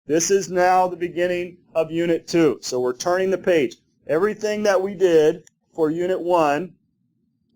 This is now the beginning of Unit 2. So we're turning the page. Everything that we did for Unit 1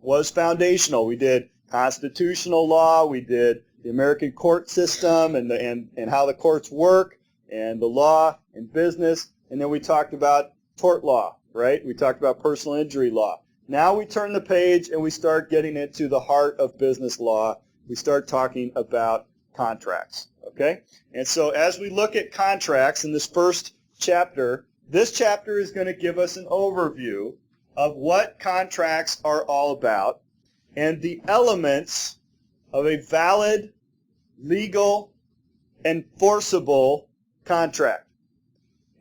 was foundational. We did constitutional law, we did the American court system and how the courts work, and the law and business, and then we talked about tort law, right? We talked about personal injury law. Now we turn the page and we start getting into the heart of business law. We start talking about contracts, okay? And so as we look at contracts in this first chapter, this chapter is going to give us an overview of what contracts are all about and the elements of a valid, legal, enforceable contract.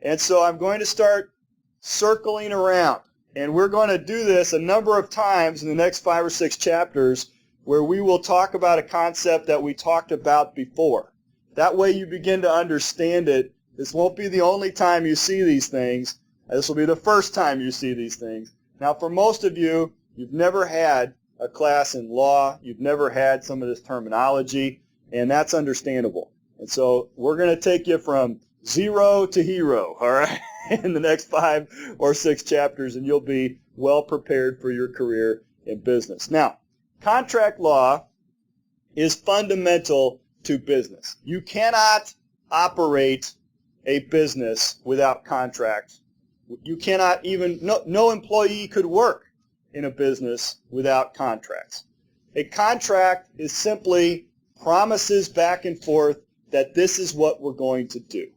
And so I'm going to start circling around, and we're going to do this a number of times in the next 5 or 6 chapters where we will talk about a concept that we talked about before. That way you begin to understand it. This won't be the only time you see these things. This will be the first time you see these things. Now, for most of you, you've never had a class in law. You've never had some of this terminology, and that's understandable. And so we're going to take you from zero to hero, all right, in the next 5 or 6 chapters, and you'll be well prepared for your career in business. Now, contract law is fundamental to business. You cannot operate a business without contracts. You cannot even, no employee could work in a business without contracts. A contract is simply promises back and forth that this is what we're going to do.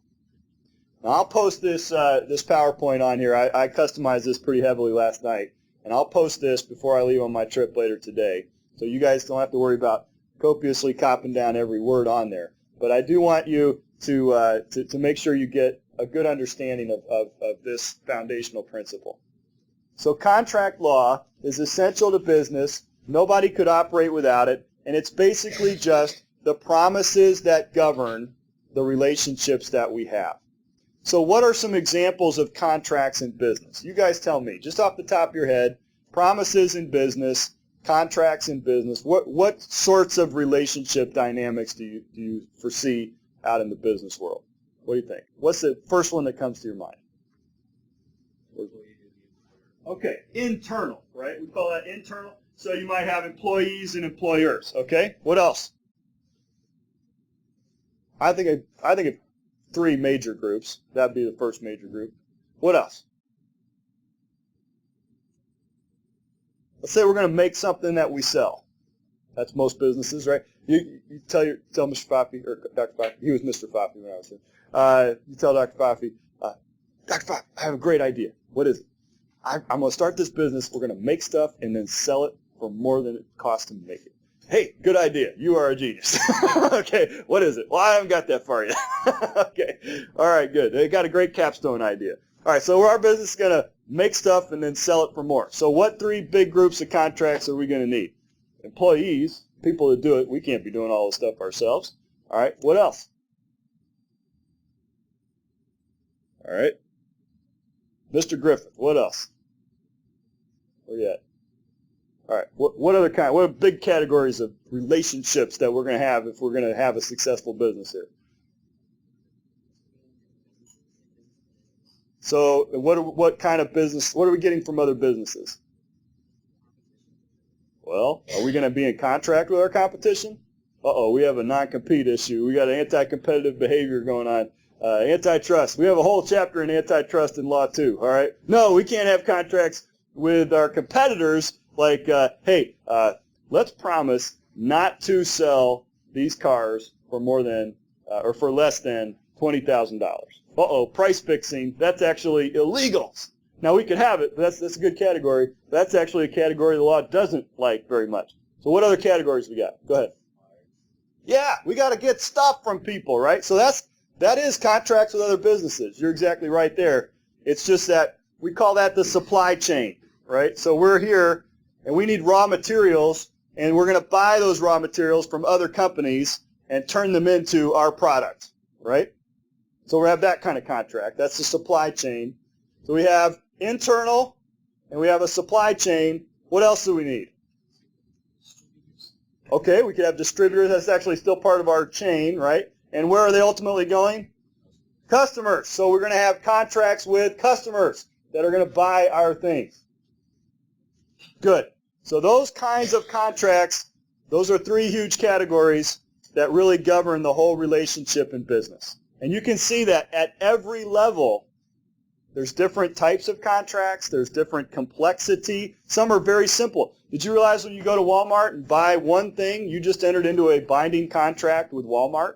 Now, I'll post this PowerPoint on here. I customized this pretty heavily last night, and I'll post this before I leave on my trip later today, so you guys don't have to worry about copiously copying down every word on there. But I do want you to make sure you get a good understanding of this foundational principle. So contract law is essential to business. Nobody could operate without it, and it's basically just the promises that govern the relationships that we have. So what are some examples of contracts in business? You guys tell me, just off the top of your head, promises in business, contracts in business. What sorts of relationship dynamics do you foresee out in the business world? What do you think? What's the first one that comes to your mind? Okay, internal, right? We call that internal. So you might have employees and employers. Okay, what else? I think of 3 major groups. That'd be the first major group. What else? Let's say we're going to make something that we sell. That's most businesses, right? You tell Mr. Foffey, or Dr. Foffey. He was Mr. Foffey when I was here. You tell Dr. Foffey, Dr. Foffey, I have a great idea. What is it? I'm going to start this business. We're going to make stuff and then sell it for more than it costs to make it. Hey, good idea. You are a genius. Okay, what is it? Well, I haven't got that far yet. Okay, all right, good. They got a great capstone idea. All right, so our business is going to make stuff and then sell it for more. So what 3 big groups of contracts are we going to need? Employees, people that do it. We can't be doing all this stuff ourselves. All right, what else? All right. Mr. Griffith, what else? Where you at? All right. What are big categories of relationships that we're going to have if we're going to have a successful business here? So what kind of business, what are we getting from other businesses? Well, are we going to be in contract with our competition? Uh-oh, we have a non-compete issue. We got an anti-competitive behavior going on. Antitrust. We have a whole chapter in antitrust in law too, all right? No, we can't have contracts with our competitors like, hey, let's promise not to sell these cars for more than, or for less than $20,000. Uh-oh, price fixing, that's actually illegal. Now, we could have it, but that's a good category. That's actually a category the law doesn't like very much. So what other categories we got? Go ahead. Yeah, we got to get stuff from people, right? So that is contracts with other businesses. You're exactly right there. It's just that we call that the supply chain, right? So we're here, and we need raw materials, and we're going to buy those raw materials from other companies and turn them into our product, right? So we have that kind of contract. That's the supply chain. So we have internal, and we have a supply chain. What else do we need? Okay, we could have distributors. That's actually still part of our chain, right? And where are they ultimately going? Customers. So we're going to have contracts with customers that are going to buy our things. Good. So those kinds of contracts, those are three huge categories that really govern the whole relationship in business. And you can see that at every level, there's different types of contracts. There's different complexity. Some are very simple. Did you realize when you go to Walmart and buy one thing, you just entered into a binding contract with Walmart?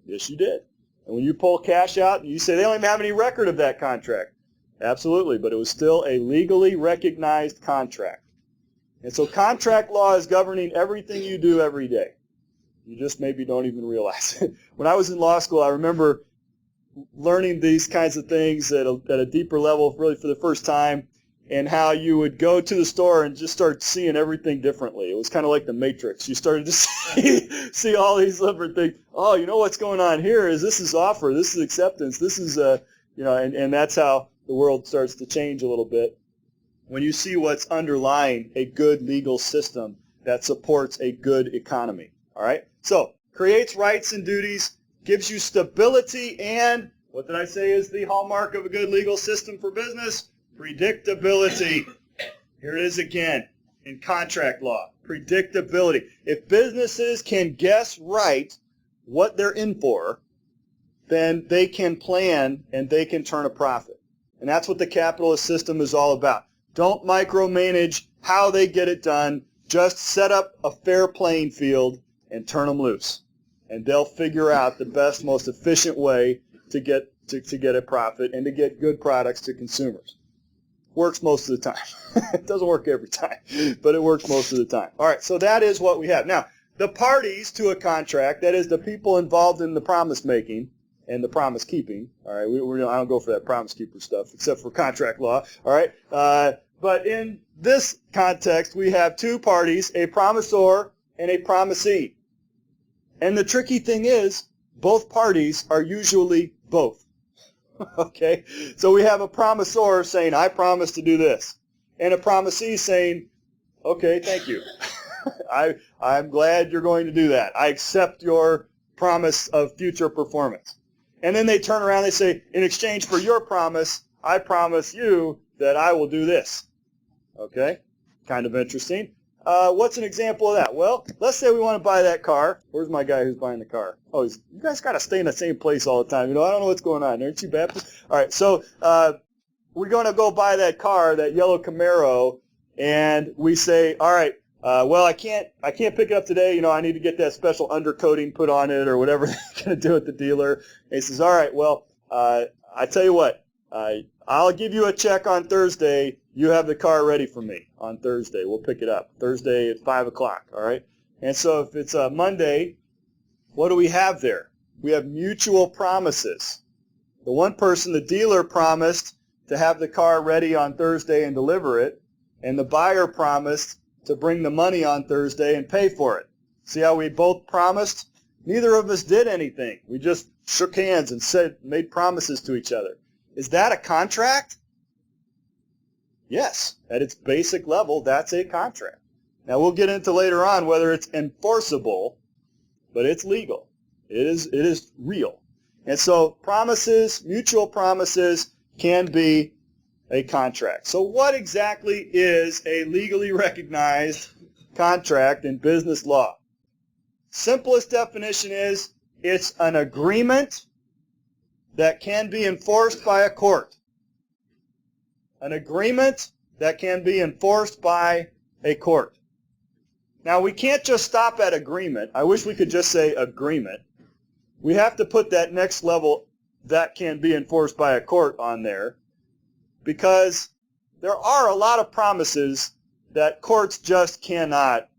Yes, you did. And when you pull cash out, you say they don't even have any record of that contract. Absolutely, but it was still a legally recognized contract. And so contract law is governing everything you do every day. You just maybe don't even realize it. When I was in law school, I remember learning these kinds of things at a deeper level really for the first time, and how you would go to the store and just start seeing everything differently. It was kind of like the Matrix. You started to see all these different things. Oh, you know what's going on here is this is offer, this is acceptance, this is, and that's how the world starts to change a little bit. When you see what's underlying a good legal system that supports a good economy. All right? So, creates rights and duties, gives you stability, and what did I say is the hallmark of a good legal system for business? Predictability. Here it is again in contract law. Predictability. If businesses can guess right what they're in for, then they can plan and they can turn a profit. And that's what the capitalist system is all about. Don't micromanage how they get it done. Just set up a fair playing field and turn them loose. And they'll figure out the best, most efficient way to get a profit and to get good products to consumers. Works most of the time. It doesn't work every time, but it works most of the time. All right, so that is what we have. Now, the parties to a contract, that is the people involved in the promise making and the promise keeping. All right, I don't go for that promise keeper stuff except for contract law. All right, but in this context, we have two parties, a promisor and a promisee. And the tricky thing is, both parties are usually both. Okay? So we have a promisor saying, I promise to do this. And a promisee saying, okay, thank you. I'm glad you're going to do that. I accept your promise of future performance. And then they turn around and they say, in exchange for your promise, I promise you that I will do this. Okay? Kind of interesting. What's an example of that? Well, let's say we want to buy that car. Where's my guy who's buying the car? Oh, you guys got to stay in the same place all the time. I don't know what's going on. Aren't you Baptist? All right, so we're going to go buy that car, that yellow Camaro, and we say, all right, well, I can't pick it up today. I need to get that special undercoating put on it or whatever they're going to do at the dealer. And he says, all right, well, I tell you what, I'll give you a check on Thursday. You have the car ready for me on Thursday. We'll pick it up Thursday at 5 o'clock, all right? And so if it's a Monday, what do we have there? We have mutual promises. The one person, the dealer, promised to have the car ready on Thursday and deliver it, and the buyer promised to bring the money on Thursday and pay for it. See how we both promised? Neither of us did anything. We just shook hands and made promises to each other. Is that a contract? Yes, at its basic level, that's a contract. Now, we'll get into later on whether it's enforceable, but it's legal. It is real. And so promises, mutual promises, can be a contract. So what exactly is a legally recognized contract in business law? Simplest definition is it's an agreement that can be enforced by a court. An agreement that can be enforced by a court. Now, we can't just stop at agreement. I wish we could just say agreement. We have to put that next level, that can be enforced by a court, on there, because there are a lot of promises that courts just cannot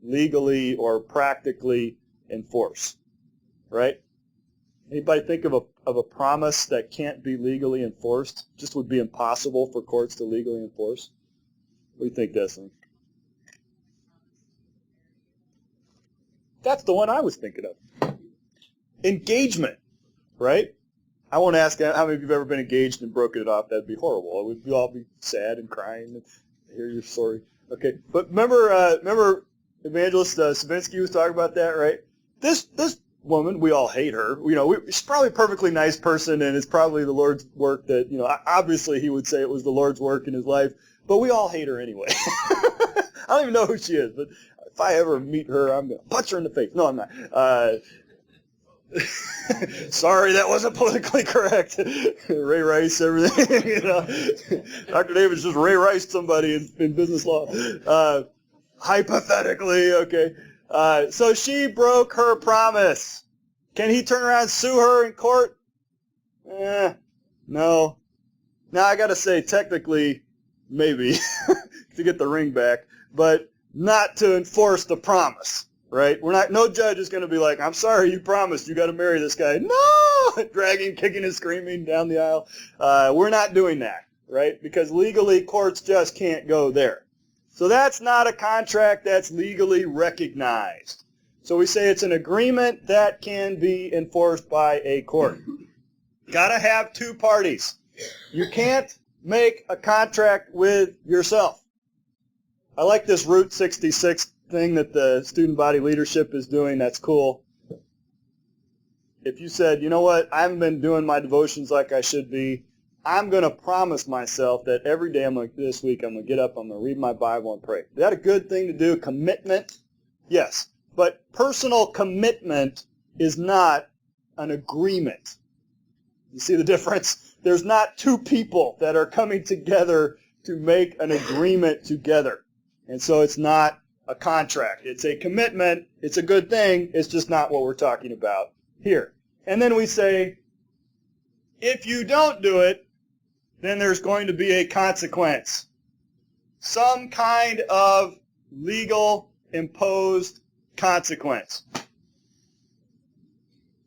legally or practically enforce. Right? Anybody think of a promise that can't be legally enforced? Just would be impossible for courts to legally enforce? What do you think, Desmond? That's the one I was thinking of. Engagement, right? I won't ask how many of you have ever been engaged and broken it off. That'd be horrible. We'd all be sad and crying and hear your story. Okay, but remember Evangelist Savinsky was talking about that, right? This woman. We all hate her. She's probably a perfectly nice person, and it's probably the Lord's work that, obviously he would say it was the Lord's work in his life, but we all hate her anyway. I don't even know who she is, but if I ever meet her, I'm going to punch her in the face. No, I'm not. Sorry, that wasn't politically correct. Ray Rice, everything. Dr. Davis just Ray Rice somebody in business law. Hypothetically, okay. So she broke her promise. Can he turn around and sue her in court? No. Now I got to say, technically, maybe to get the ring back, but not to enforce the promise. Right? No judge is going to be like, I'm sorry, you promised, you got to marry this guy. No! Dragging, kicking, and screaming down the aisle. We're not doing that, right? Because legally, courts just can't go there. So that's not a contract that's legally recognized. So we say it's an agreement that can be enforced by a court. Got to have two parties. You can't make a contract with yourself. I like this Route 66 thing that the student body leadership is doing. That's cool. If you said, you know what, I haven't been doing my devotions like I should be, I'm going to promise myself that every day this week I'm going to get up, I'm going to read my Bible and pray. Is that a good thing to do? Commitment? Yes. But personal commitment is not an agreement. You see the difference? There's not two people that are coming together to make an agreement together. And so it's not a contract. It's a commitment. It's a good thing. It's just not what we're talking about here. And then we say, if you don't do it, then there's going to be a consequence. Some kind of legal imposed consequence.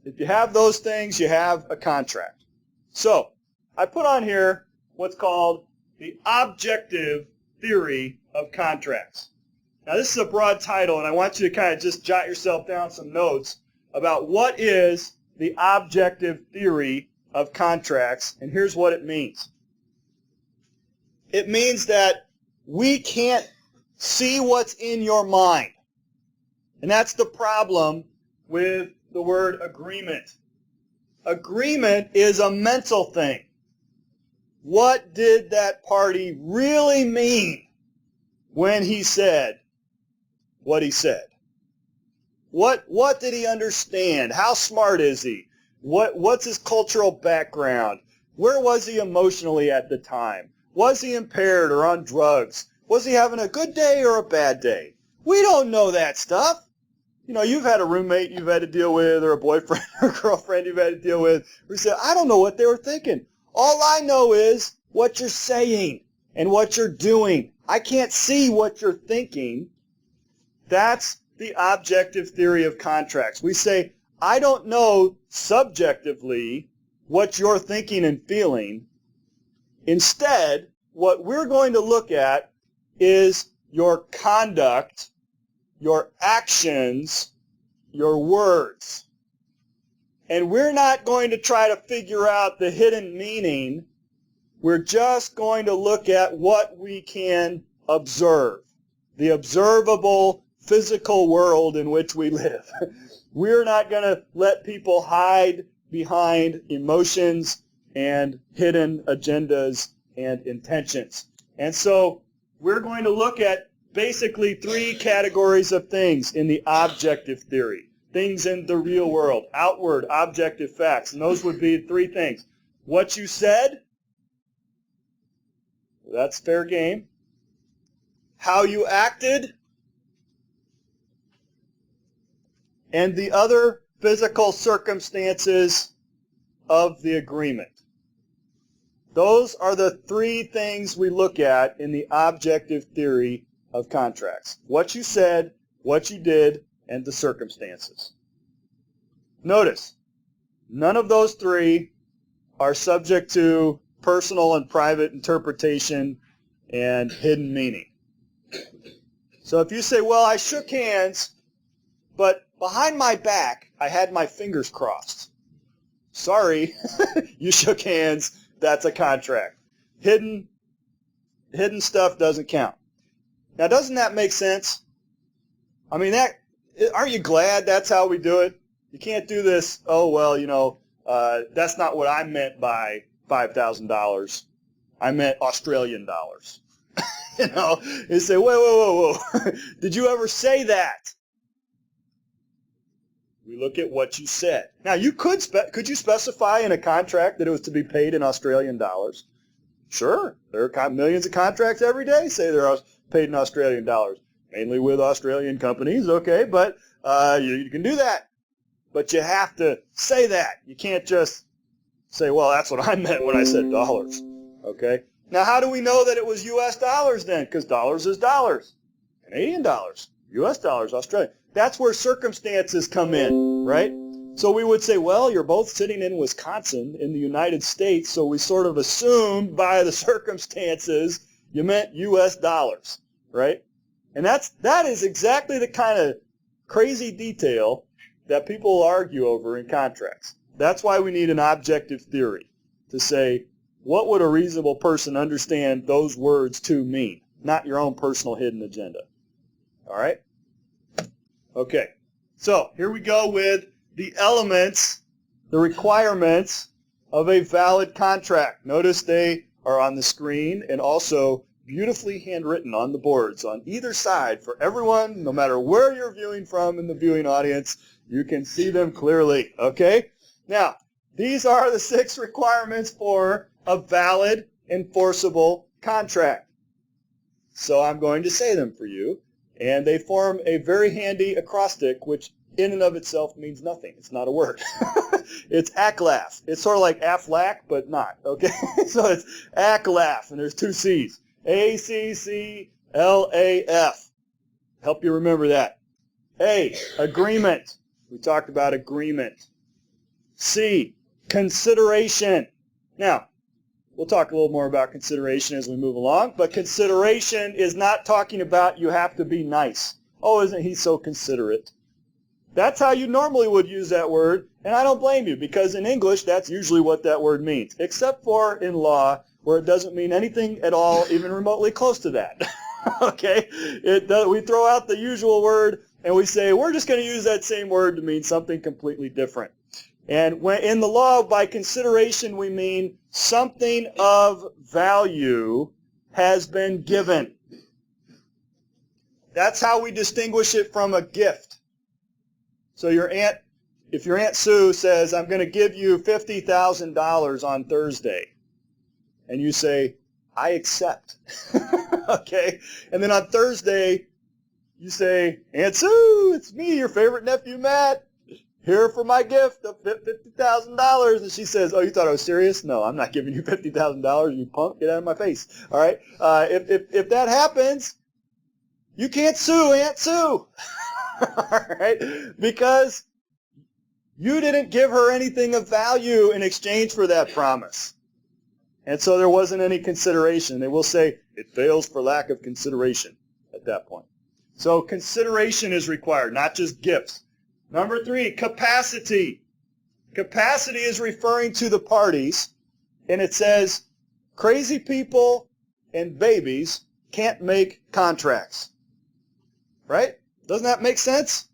If you have those things, you have a contract. So, I put on here what's called the objective theory of contracts. Now, this is a broad title, and I want you to kind of just jot yourself down some notes about what is the objective theory of contracts, and here's what it means. It means that we can't see what's in your mind, and that's the problem with the word agreement. Agreement is a mental thing. What did that party really mean when he said what he said? What did he understand? How smart is he? What's his cultural background? Where was he emotionally at the time? Was he impaired or on drugs? Was he having a good day or a bad day? We don't know that stuff. You've had a roommate you've had to deal with, or a boyfriend or girlfriend you've had to deal with, who said, I don't know what they were thinking. All I know is what you're saying and what you're doing. I can't see what you're thinking. That's the objective theory of contracts. We say, I don't know subjectively what you're thinking and feeling. Instead, what we're going to look at is your conduct, your actions, your words. And we're not going to try to figure out the hidden meaning. We're just going to look at what we can observe, the observable physical world in which we live. We're not going to let people hide behind emotions and hidden agendas and intentions. And so we're going to look at basically three categories of things in the objective theory. Things in the real world, outward, objective facts. And those would be three things. What you said, that's fair game. How you acted, and the other physical circumstances of the agreement. Those are the three things we look at in the objective theory of contracts. What you said, what you did, and the circumstances. Notice, none of those three are subject to personal and private interpretation and hidden meaning. So if you say, well, I shook hands, but behind my back, I had my fingers crossed. Sorry, you shook hands. That's a contract. Hidden stuff doesn't count. Now, doesn't that make sense? I mean, aren't you glad that's how we do it? You can't do this, oh, well, that's not what I meant by $5,000. I meant Australian dollars. You say, whoa. Did you ever say that? We look at what you said. Now, could you specify in a contract that it was to be paid in Australian dollars? Sure. There are millions of contracts every day say they're paid in Australian dollars, mainly with Australian companies, okay, but you can do that. But you have to say that. You can't just say, well, that's what I meant when I said dollars, okay? Now, how do we know that it was U.S. dollars then? Because dollars is dollars. Canadian dollars, U.S. dollars, Australian. That's where circumstances come in, right? So we would say, well, you're both sitting in Wisconsin in the United States, so we sort of assumed by the circumstances you meant U.S. dollars, right? And that is exactly the kind of crazy detail that people argue over in contracts. That's why we need an objective theory to say, what would a reasonable person understand those words to mean? Not your own personal hidden agenda. All right? Okay. So here we go with the elements, the requirements of a valid contract. Notice they are on the screen and also beautifully handwritten on the boards on either side for everyone, no matter where you're viewing from in the viewing audience. You can see them clearly, okay? Now, these are the 6 requirements for a valid, enforceable contract. So I'm going to say them for you, and they form a very handy acrostic, which in and of itself means nothing. It's not a word. It's ACLAF. It's sort of like AFLAC, but not, okay? So it's ACLAF, and there's 2 C's. ACCLAF. Help you remember that. A, agreement. We talked about agreement. C, consideration. Now, we'll talk a little more about consideration as we move along, but consideration is not talking about you have to be nice. Oh, isn't he so considerate? That's how you normally would use that word, and I don't blame you, because in English, that's usually what that word means, except for in law, where it doesn't mean anything at all, even remotely close to that. Okay? We throw out the usual word, and we say, we're just going to use that same word to mean something completely different. And when in the law, by consideration, we mean something of value has been given. That's how we distinguish it from a gift. So if your Aunt Sue says, I'm going to give you $50,000 on Thursday, and you say, I accept. Okay? And then on Thursday, you say, Aunt Sue, it's me, your favorite nephew, Matt, here for my gift of $50,000. And she says, oh, you thought I was serious? No, I'm not giving you $50,000, you punk. Get out of my face. All right? If that happens, you can't sue Aunt Sue. All right? Because you didn't give her anything of value in exchange for that promise. And so there wasn't any consideration. They will say it fails for lack of consideration at that point. So consideration is required, not just gifts. Number 3, capacity. Capacity is referring to the parties, and it says crazy people and babies can't make contracts. Right? Doesn't that make sense?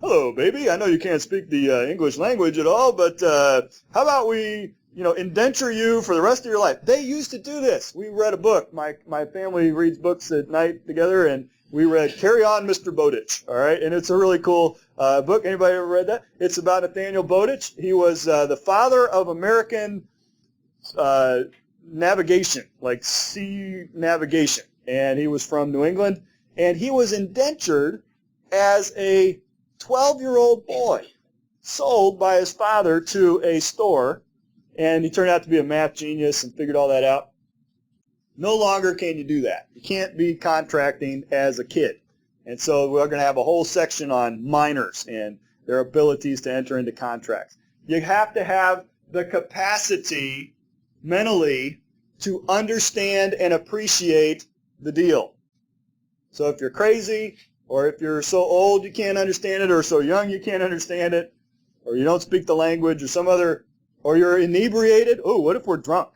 Hello, baby. I know you can't speak the English language at all, but how about we, indenture you for the rest of your life? They used to do this. We read a book. My family reads books at night together, and we read Carry On, Mr. Bowditch, all right? And it's a really cool book. Anybody ever read that? It's about Nathaniel Bowditch. He was the father of American navigation, like sea navigation. And he was from New England. And he was indentured as a 12-year-old boy, sold by his father to a store. And he turned out to be a math genius and figured all that out. No longer can you do that. You can't be contracting as a kid. And so we're going to have a whole section on minors and their abilities to enter into contracts. You have to have the capacity mentally to understand and appreciate the deal. So if you're crazy, or if you're so old you can't understand it, or so young you can't understand it, or you don't speak the language, or you're inebriated, oh, what if we're drunk?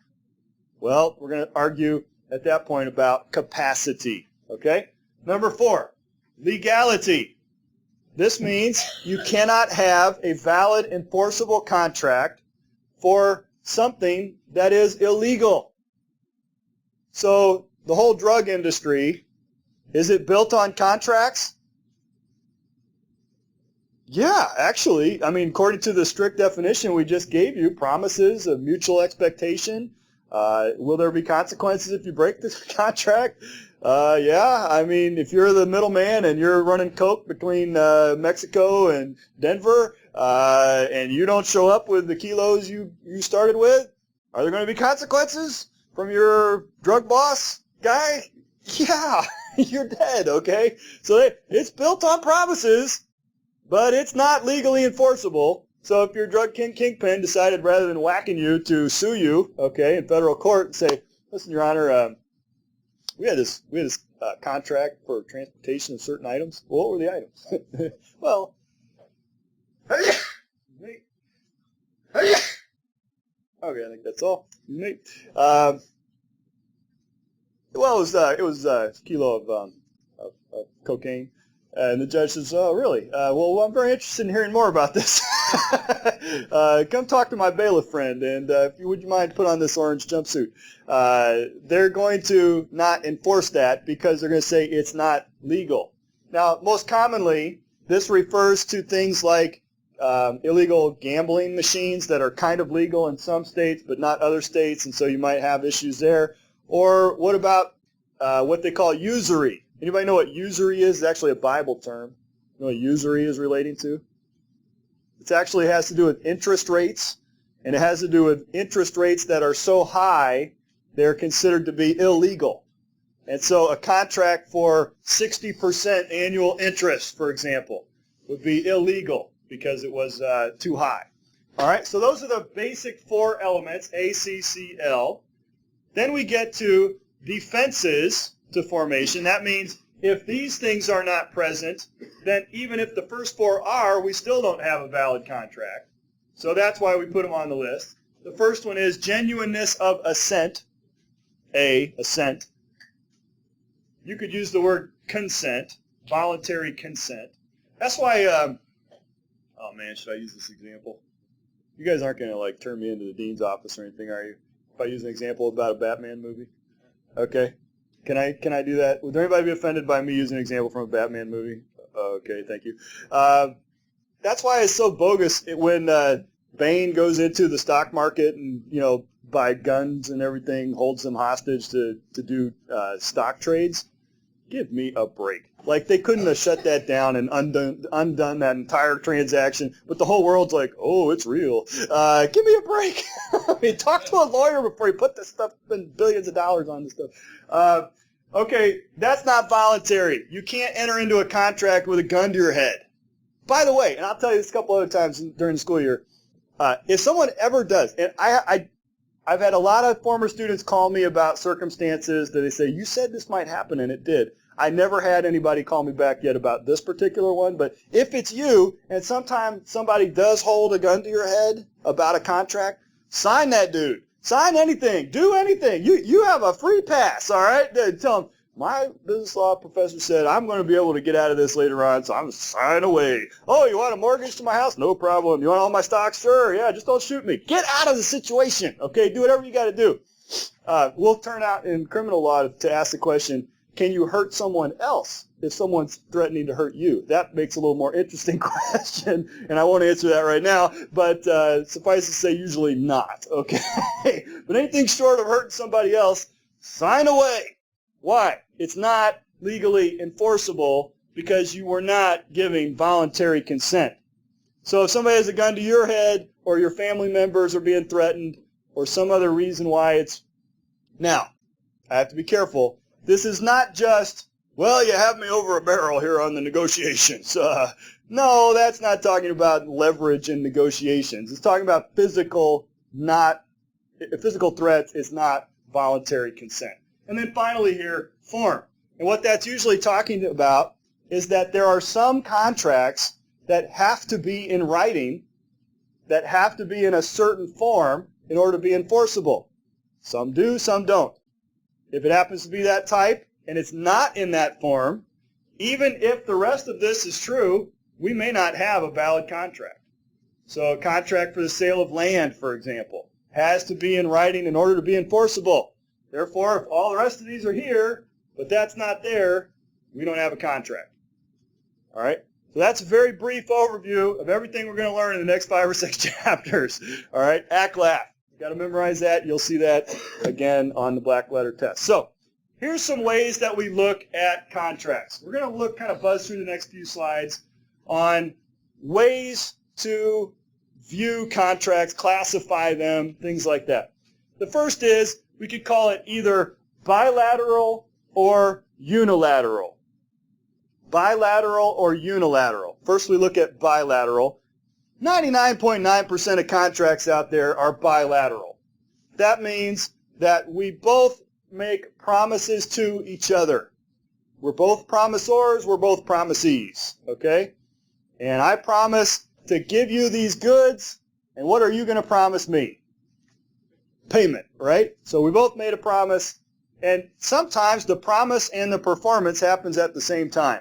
Well, we're going to argue at that point about capacity, okay? Number 4, legality. This means you cannot have a valid enforceable contract for something that is illegal. So the whole drug industry, is it built on contracts? Yeah, actually, I mean, according to the strict definition we just gave you, promises of mutual expectation. Will there be consequences if you break this contract? Yeah, I mean, if you're the middleman and you're running coke between Mexico and Denver, and you don't show up with the kilos you started with, are there going to be consequences from your drug boss guy? Yeah, you're dead, okay? So it's built on promises, but it's not legally enforceable. So if your drug kingpin decided rather than whacking you to sue you, okay, in federal court and say, listen, Your Honor, we had this contract for transportation of certain items. Well, what were the items? Well, okay, I think that's all. Well, it was a kilo of cocaine. And the judge says, oh, really? Well, I'm very interested in hearing more about this. Come talk to my bailiff friend, and would you mind put on this orange jumpsuit? They're going to not enforce that because they're going to say it's not legal. Now, most commonly, this refers to things like illegal gambling machines that are kind of legal in some states but not other states, and so you might have issues there. Or what about what they call usury? Anybody know what usury is? It's actually a Bible term. You know what usury is relating to? It actually has to do with interest rates, and it has to do with interest rates that are so high they're considered to be illegal. And so a contract for 60% annual interest, for example, would be illegal because it was too high. All right, so those are the basic four elements, A, C, C, L. Then we get to defenses to formation. That means if these things are not present, then even if the first four are, we still don't have a valid contract. So that's why we put them on the list. The first one is genuineness of assent. Assent. You could use the word consent, voluntary consent. That's why, oh man, should I use this example? You guys aren't going to like turn me into the dean's office or anything, are you? If I use an example about a Batman movie? Okay. Can I do that? Would anybody be offended by me using an example from a Batman movie? Okay, thank you. That's why it's so bogus when Bane goes into the stock market and, you know, buy guns and everything, holds them hostage to do stock trades. Give me a break. Like, they couldn't have shut that down and undone that entire transaction, but the whole world's like, oh, it's real. Give me a break. I mean, talk to a lawyer before you put this stuff, spend billions of dollars on this stuff. Okay, that's not voluntary. You can't enter into a contract with a gun to your head. By the way, and I'll tell you this a couple other times during the school year, if someone ever does, and I've had a lot of former students call me about circumstances that they say, you said this might happen, and it did. I never had anybody call me back yet about this particular one, but if it's you, and sometimes somebody does hold a gun to your head about a contract, sign that dude. Sign anything. Do anything. You have a free pass, all right? Tell them, my business law professor said I'm going to be able to get out of this later on, so I'm going to sign away. Oh, you want a mortgage to my house? No problem. You want all my stocks? Sure. Yeah, just don't shoot me. Get out of the situation, okay? Do whatever you got to do. We'll turn out in criminal law to ask the question, can you hurt someone else if someone's threatening to hurt you? That makes a little more interesting question, and I won't answer that right now, but suffice to say, usually not, okay? But anything short of hurting somebody else, sign away. Why? It's not legally enforceable because you were not giving voluntary consent. So if somebody has a gun to your head or your family members are being threatened or some other reason why it's... Now, I have to be careful. This is not just, well, you have me over a barrel here on the negotiations. No, that's not talking about leverage in negotiations. It's talking about physical threats is not voluntary consent. And then finally here, form. And what that's usually talking about is that there are some contracts that have to be in writing, that have to be in a certain form in order to be enforceable. Some do, some don't. If it happens to be that type and it's not in that form, even if the rest of this is true, we may not have a valid contract. So a contract for the sale of land, for example, has to be in writing in order to be enforceable. Therefore, if all the rest of these are here, but that's not there, we don't have a contract. All right? So that's a very brief overview of everything we're going to learn in the next 5 or 6 chapters. All right? Act, laugh. You've got to memorize that. You'll see that again on the black letter test. So here's some ways that we look at contracts. We're going to kind of buzz through the next few slides on ways to view contracts, classify them, things like that. The first is we could call it either bilateral or unilateral. Bilateral or unilateral. First we look at bilateral. 99.9% of contracts out there are bilateral. That means that we both make promises to each other. We're both promisors, we're both promisees, okay? And I promise to give you these goods, and what are you going to promise me? Payment, right? So we both made a promise, and sometimes the promise and the performance happens at the same time,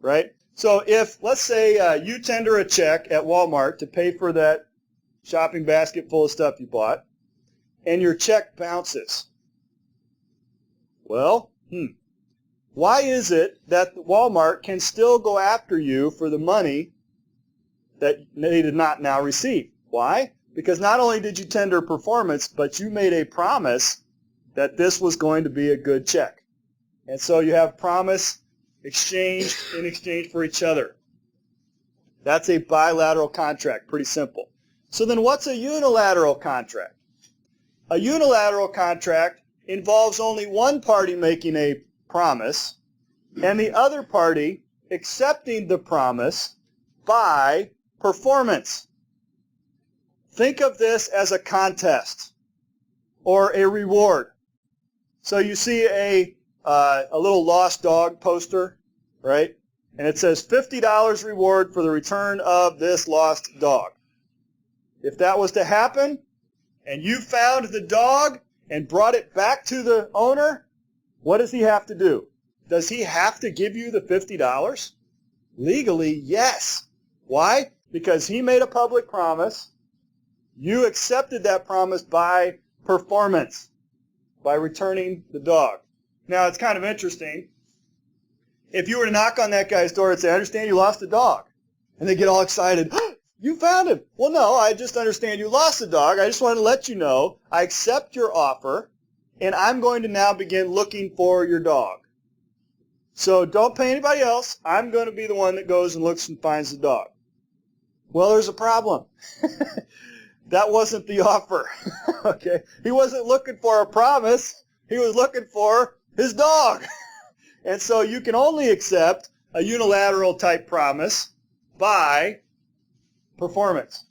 right? So if, let's say, you tender a check at Walmart to pay for that shopping basket full of stuff you bought, and your check bounces. Well, why is it that Walmart can still go after you for the money that they did not now receive? Why? Because not only did you tender performance, but you made a promise that this was going to be a good check. And so you have promise exchanged in exchange for each other. That's a bilateral contract, pretty simple. So then what's a unilateral contract? A unilateral contract involves only one party making a promise and the other party accepting the promise by performance. Think of this as a contest or a reward. So you see a little lost dog poster, right? And it says $50 reward for the return of this lost dog. If that was to happen and you found the dog and brought it back to the owner, what does he have to do? Does he have to give you the $50? Legally, yes. Why? Because he made a public promise. You accepted that promise by performance, by returning the dog. Now, it's kind of interesting. If you were to knock on that guy's door and say, I understand you lost a dog, and they get all excited, you found him. Well, no, I just understand you lost the dog. I just wanted to let you know I accept your offer, and I'm going to now begin looking for your dog. So don't pay anybody else. I'm going to be the one that goes and looks and finds the dog. Well, there's a problem. That wasn't the offer. Okay? He wasn't looking for a promise. He was looking for his dog. And so you can only accept a unilateral type promise by performance.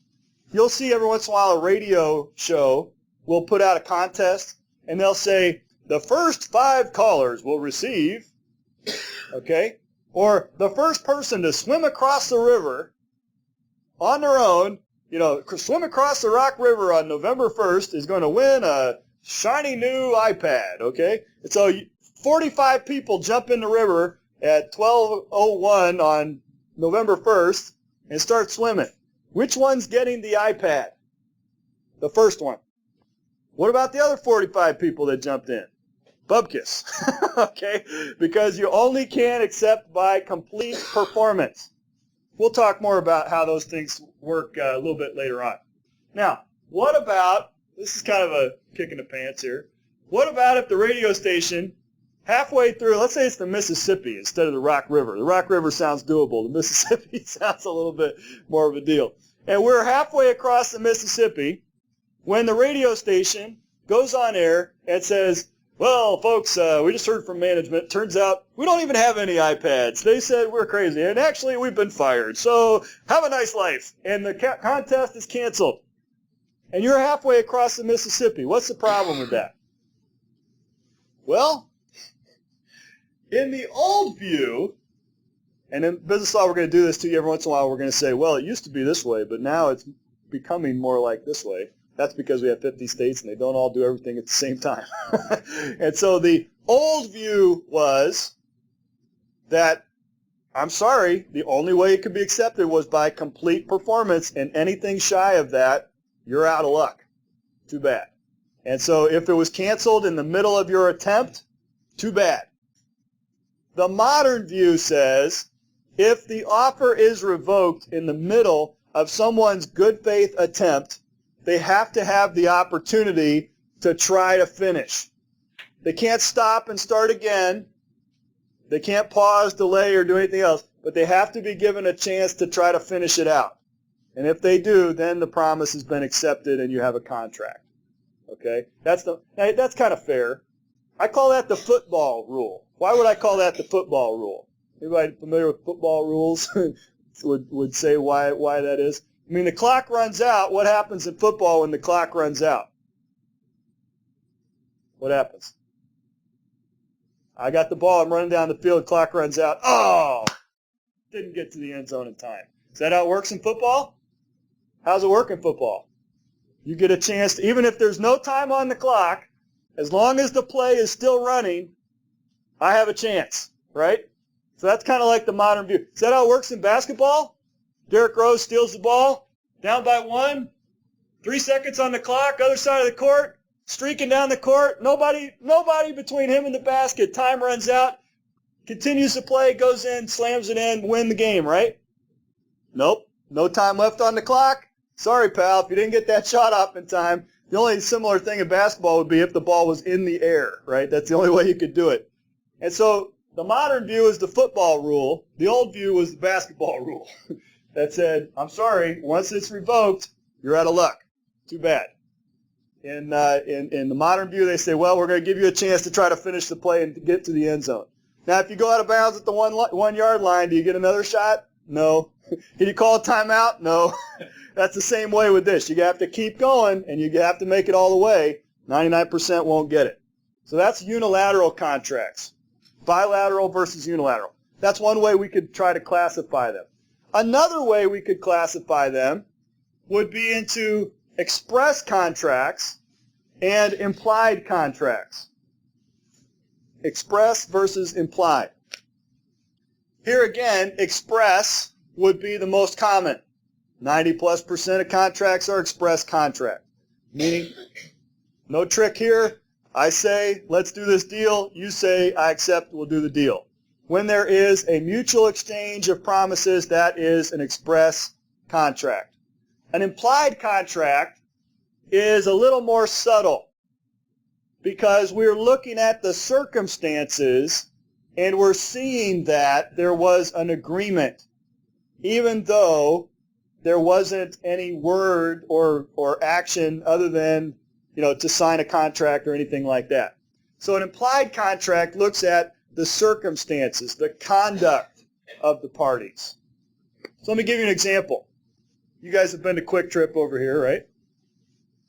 You'll see every once in a while a radio show will put out a contest and they'll say, the first 5 callers will receive, okay, or the first person to swim across the river on their own, swim across the Rock River on November 1st is going to win a shiny new iPad, okay? And so 45 people jump in the river at 12:01 on November 1st and start swimming. Which one's getting the iPad? The first one. What about the other 45 people that jumped in? Bubkiss, okay? Because you only can accept by complete performance. We'll talk more about how those things work a little bit later on. Now, what about, this is kind of a kick in the pants here, what about if the radio station, halfway through, let's say it's the Mississippi instead of the Rock River. The Rock River sounds doable. The Mississippi sounds a little bit more of a deal. And we're halfway across the Mississippi when the radio station goes on air and says, well, folks, we just heard from management. Turns out we don't even have any iPads. They said we're crazy, and actually we've been fired. So have a nice life. And the contest is canceled. And you're halfway across the Mississippi. What's the problem with that? Well, in the old view, and in business law we're going to do this to you every once in a while, we're going to say, well, it used to be this way, but now it's becoming more like this way. That's because we have 50 states and they don't all do everything at the same time. And so the old view was that I'm sorry, the only way it could be accepted was by complete performance, and anything shy of that, you're out of luck. Too bad. And so if it was canceled in the middle of your attempt, too bad. The modern view says if the offer is revoked in the middle of someone's good faith attempt, they have to have the opportunity to try to finish. They can't stop and start again. They can't pause, delay, or do anything else, but they have to be given a chance to try to finish it out. And if they do, then the promise has been accepted and you have a contract. Okay? That's kind of fair. I call that the football rule. Why would I call that the football rule? Anybody familiar with football rules would say why that is? I mean, the clock runs out. What happens in football when the clock runs out? What happens? I got the ball. I'm running down the field. Clock runs out. Oh! Didn't get to the end zone in time. Is that how it works in football? How's it work in football? You get a chance to, even if there's no time on the clock, as long as the play is still running, I have a chance, right? So that's kind of like the modern view. Is that how it works in basketball? Derrick Rose steals the ball, down by 1, 3 seconds on the clock, other side of the court, streaking down the court, nobody between him and the basket. Time runs out, continues to play, goes in, slams it in, win the game, right? Nope, no time left on the clock. Sorry, pal, if you didn't get that shot off in time. The only similar thing in basketball would be if the ball was in the air, right? That's the only way you could do it. And so the modern view is the football rule. The old view was the basketball rule that said, I'm sorry, once it's revoked, you're out of luck. Too bad. In the modern view, they say, well, we're going to give you a chance to try to finish the play and get to the end zone. Now, if you go out of bounds at the 1 yard line, do you get another shot? No. Can you call a timeout? No. That's the same way with this. You have to keep going, and you have to make it all the way. 99% won't get it. So that's unilateral contracts. Bilateral versus unilateral. That's one way we could try to classify them. Another way we could classify them would be into express contracts and implied contracts. Express versus implied. Here again, express would be the most common. 90+% of contracts are express contract. Meaning, no trick here. I say, let's do this deal. You say, I accept, we'll do the deal. When there is a mutual exchange of promises, that is an express contract. An implied contract is a little more subtle because we're looking at the circumstances and we're seeing that there was an agreement, even though there wasn't any word or action other than, to sign a contract or anything like that. So an implied contract looks at the circumstances, the conduct of the parties. So let me give you an example. You guys have been to Quick Trip over here, right?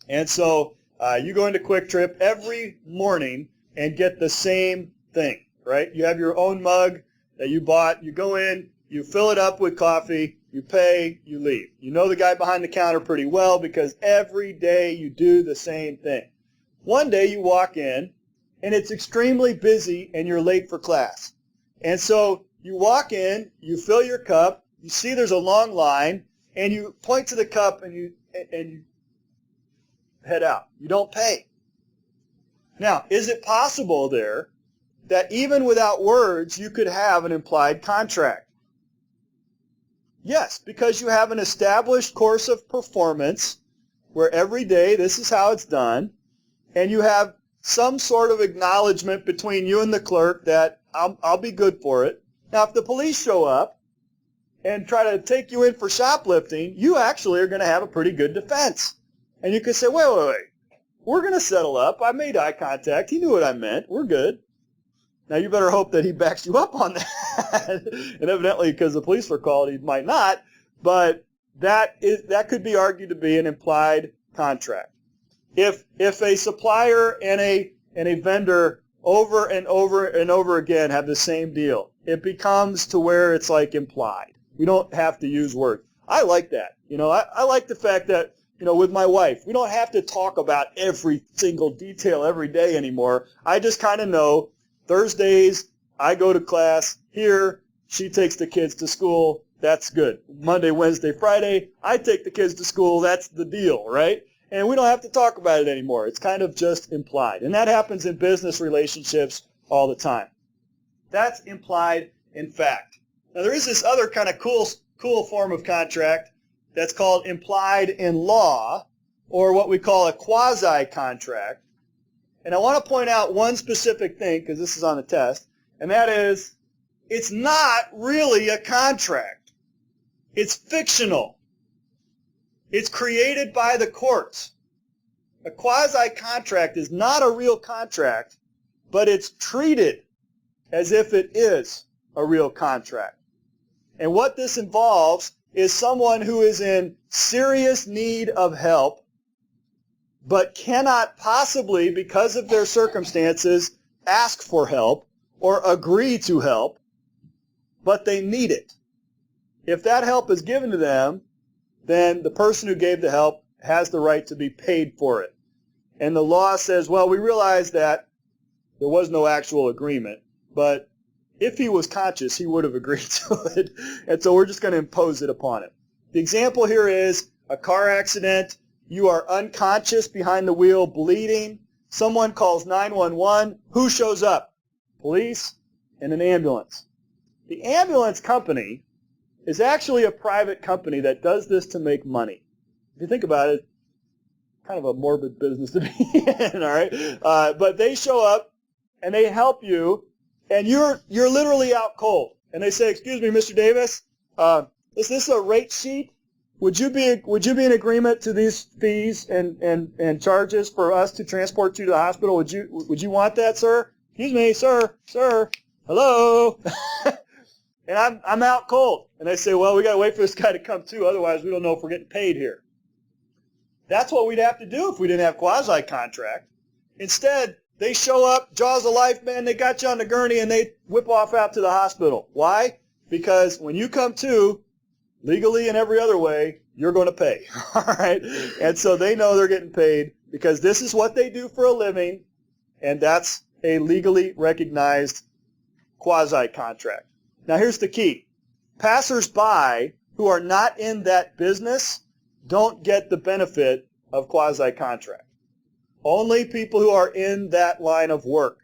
And so you go into Quick Trip every morning and get the same thing, right? You have your own mug that you bought. You go in, you fill it up with coffee, you pay, you leave. You know the guy behind the counter pretty well because every day you do the same thing. One day you walk in and it's extremely busy and you're late for class. And so you walk in, you fill your cup, you see there's a long line, and you point to the cup and you head out. You don't pay. Now, is it possible there that even without words you could have an implied contract? Yes, because you have an established course of performance where every day this is how it's done, and you have some sort of acknowledgement between you and the clerk that I'll be good for it. Now, if the police show up and try to take you in for shoplifting, you actually are going to have a pretty good defense. And you can say, wait. We're going to settle up. I made eye contact. He knew what I meant. We're good. Now, you better hope that he backs you up on that. And evidently, because the police were called, he might not. But that could be argued to be an implied contract. If a supplier and a vendor over and over and over again have the same deal, it becomes to where it's like implied. We don't have to use words. I like that. I like the fact that, with my wife, we don't have to talk about every single detail every day anymore. I just kind of know Thursdays I go to class here. she takes the kids to school. That's good. Monday, Wednesday, Friday, I take the kids to school. That's the deal, right? And we don't have to talk about it anymore. It's kind of just implied. And that happens in business relationships all the time. That's implied in fact. Now, there is this other kind of cool form of contract that's called implied in law, or what we call a quasi-contract. And I want to point out one specific thing, because this is on the test, and that is, it's not really a contract. It's fictional. It's created by the courts. A quasi-contract is not a real contract, but it's treated as if it is a real contract. And what this involves is someone who is in serious need of help, but cannot possibly, because of their circumstances, ask for help or agree to help, but they need it. If that help is given to them, then the person who gave the help has the right to be paid for it. And the law says, well, we realize that there was no actual agreement, but if he was conscious, he would have agreed to it, and so we're just going to impose it upon him. The example here is a car accident. You are unconscious behind the wheel, bleeding. Someone calls 911. Who shows up? Police and an ambulance. The ambulance company is actually a private company that does this to make money. If you think about it, kind of a morbid business to be in, all right? But they show up and they help you, and you're literally out cold. And they say, excuse me, Mr. Davis, is this a rate sheet? Would you be in agreement to these fees and charges for us to transport you to the hospital? Would you want that, sir? Excuse me, sir, hello. And I'm out cold. And they say, well, we got to wait for this guy to come too, otherwise we don't know if we're getting paid here. That's what we'd have to do if we didn't have quasi-contract. Instead, they show up, jaws of life, man, they got you on the gurney, and they whip off out to the hospital. Why? Because when you come to, legally and every other way, you're going to pay. All right? And so they know they're getting paid because this is what they do for a living, and that's a legally recognized quasi-contract. Now, here's the key. Passers-by who are not in that business don't get the benefit of quasi-contract. Only people who are in that line of work.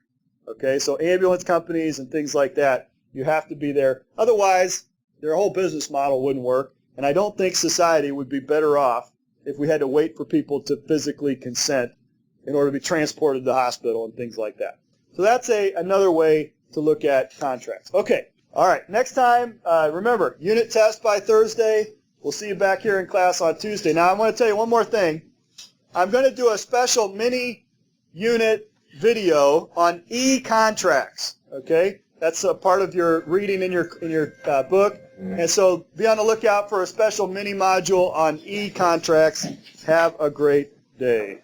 Okay, so ambulance companies and things like that, you have to be there. Otherwise, their whole business model wouldn't work, and I don't think society would be better off if we had to wait for people to physically consent in order to be transported to the hospital and things like that. So that's another way to look at contracts. Okay, all right, next time, remember, unit test by Thursday. We'll see you back here in class on Tuesday. Now, I want to tell you one more thing. I'm going to do a special mini-unit video on e-contracts, okay? That's a part of your reading in your book. And so be on the lookout for a special mini-module on e-contracts. Have a great day.